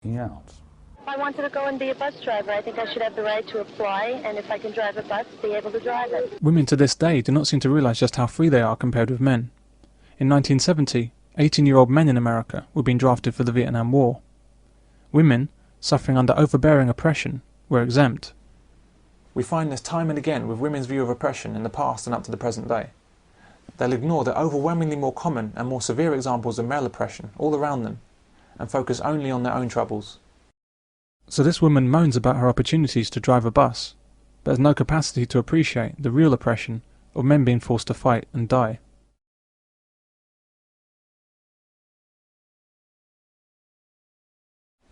working out. If I wanted to go and be a bus driver, I think I should have the right to apply, and if I can drive a bus, be able to drive it. Women to this day do not seem to realise just how free they are compared with men. In 1970, 18-year-old men in America were being drafted for the Vietnam War. Women, suffering under overbearing oppression, were exempt. We find this time and again with women's view of oppression in the past and up to the present day. They'll ignore the overwhelmingly more common and more severe examples of male oppression all around them, and focus only on their own troubles. So this woman moans about her opportunities to drive a bus, but has no capacity to appreciate the real oppression of men being forced to fight and die.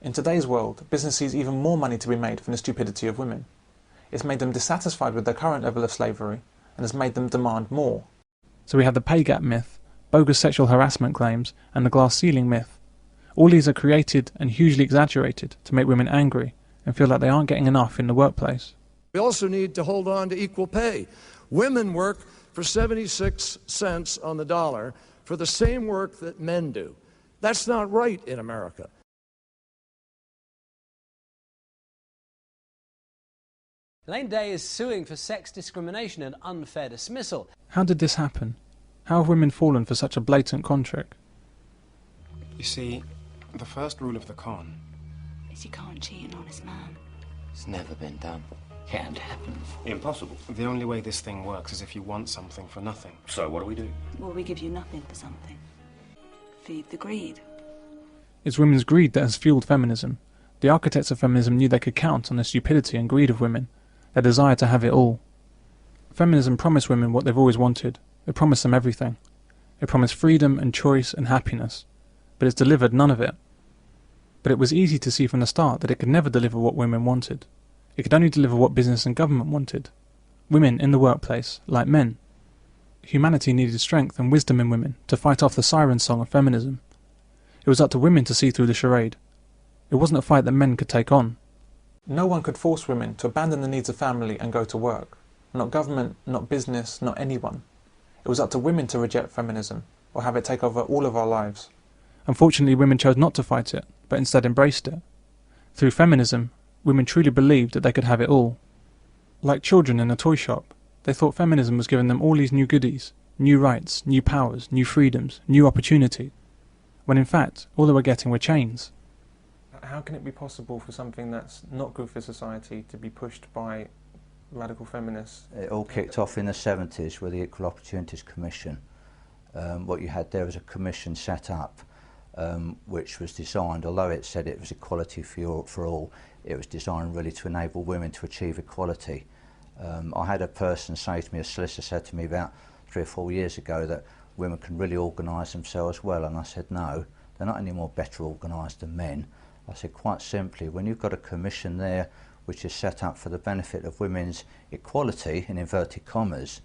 In today's world, business sees even more money to be made from the stupidity of women. It's made them dissatisfied with their current level of slavery, and has made them demand more. So we have the pay gap myth, bogus sexual harassment claims, and the glass ceiling myth. All these are created and hugely exaggerated to make women angry and feel like they aren't getting enough in the workplace. We also need to hold on to equal pay. Women work for 76 cents on the dollar for the same work that men do. That's not right in America. Elaine Day is suing for sex discrimination and unfair dismissal. How did this happen? How have women fallen for such a blatant con trick? You see, the first rule of the con is you can't cheat an honest man. it's never been done. Can't happen. Impossible. The only way this thing works is if you want something for nothing. So what do? Well, we give you nothing for something. Feed the greed. It's women's greed that has fueled feminism. The architects of feminism knew they could count on the stupidity and greed of women, their desire to have it all. Feminism promised women what they've always wanted. It promised them everything. It promised freedom and choice and happiness, but it's delivered none of it. But it was easy to see from the start that it could never deliver what women wanted. It could only deliver what business and government wanted. Women in the workplace, like men. Humanity needed strength and wisdom in women to fight off the siren song of feminism. It was up to women to see through the charade. It wasn't a fight that men could take on. No one could force women to abandon the needs of family and go to work. Not government, not business, not anyone. It was up to women to reject feminism, or have it take over all of our lives. Unfortunately, women chose not to fight it, but instead embraced it. Through feminism, women truly believed that they could have it all. Like children in a toy shop, they thought feminism was giving them all these new goodies, new rights, new powers, new freedoms, new opportunity, when in fact, all they were getting were chains. How can it be possible for something that's not good for society to be pushed by radical feminists? It all kicked off in the 70s with the Equal Opportunities Commission. What you had there was a commission set up which was designed, although it said it was equality for all, it was designed really to enable women to achieve equality. I had a person say to me, a solicitor said to me about 3 or 4 years ago that women can really organise themselves well, and I said no, they're not any more better organised than men. I said quite simply, when you've got a commission there which is set up for the benefit of women's equality, in inverted commas,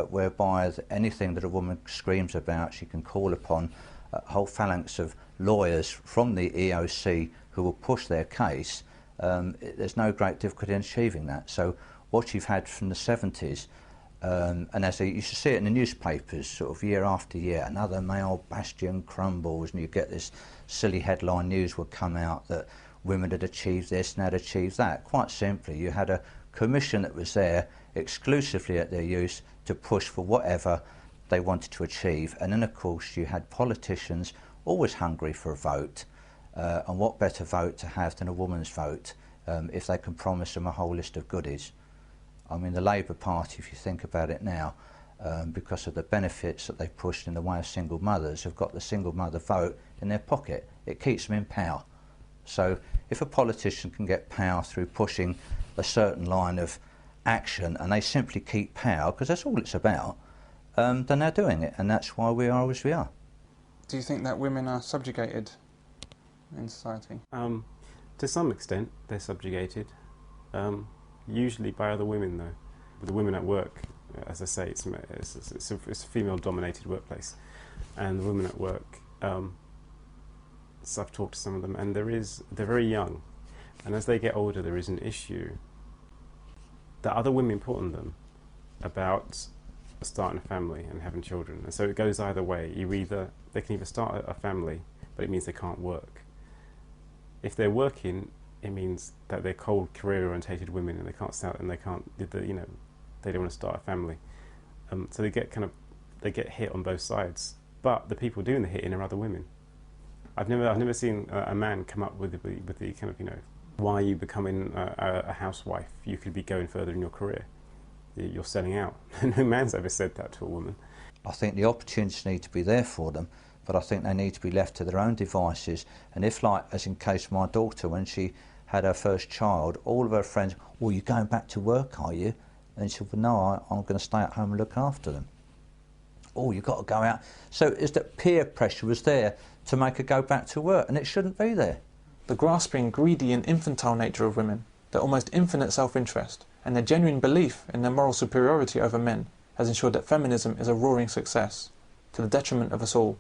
whereby anything that a woman screams about, she can call upon a whole phalanx of lawyers from the EOC who will push their case, there's no great difficulty in achieving that. So what you've had from the 70s, and as you should see it in the newspapers sort of year after year, another male bastion crumbles, and you get this silly headline news would come out that women had achieved this and had achieved that. Quite simply, you had a commission that was there exclusively at their use to push for whatever they wanted to achieve, and then of course you had politicians always hungry for a vote, and what better vote to have than a woman's vote if they can promise them a whole list of goodies. I mean, the Labour Party, if you think about it now, because of the benefits that they've pushed in the way of single mothers, have got the single mother vote in their pocket. It keeps them in power. So if a politician can get power through pushing a certain line of action, and they simply keep power, because that's all it's about, then they're doing it, and that's why we are as we are. Do you think that women are subjugated in society? To some extent, they're subjugated. Usually by other women, though. With the women at work, as I say, it's a female-dominated workplace, and the women at work, so I've talked to some of them, and they're very young, and as they get older, there is an issue that other women put on them about starting a family and having children, and so it goes either way. They can either start a family, but it means they can't work, If they're working, it means that they're cold, career-orientated women, and they can't start, and they can't, they don't want to start a family. So they get hit on both sides. But the people doing the hitting are other women. I've never seen a man come up with the kind of, why are you becoming a housewife? You could be going further in your career. You're selling out. No man's ever said that to a woman. I think the opportunities need to be there for them, but I think they need to be left to their own devices. And if, like, as in case my daughter, when she had her first child, all of her friends, well, you're going back to work, are you? And she said, well, no, I'm going to stay at home and look after them. Oh, you've got to go out. So it's that peer pressure was there to make her go back to work, and it shouldn't be there. The grasping, greedy and infantile nature of women, their almost infinite self-interest, and their genuine belief in their moral superiority over men has ensured that feminism is a roaring success, to the detriment of us all.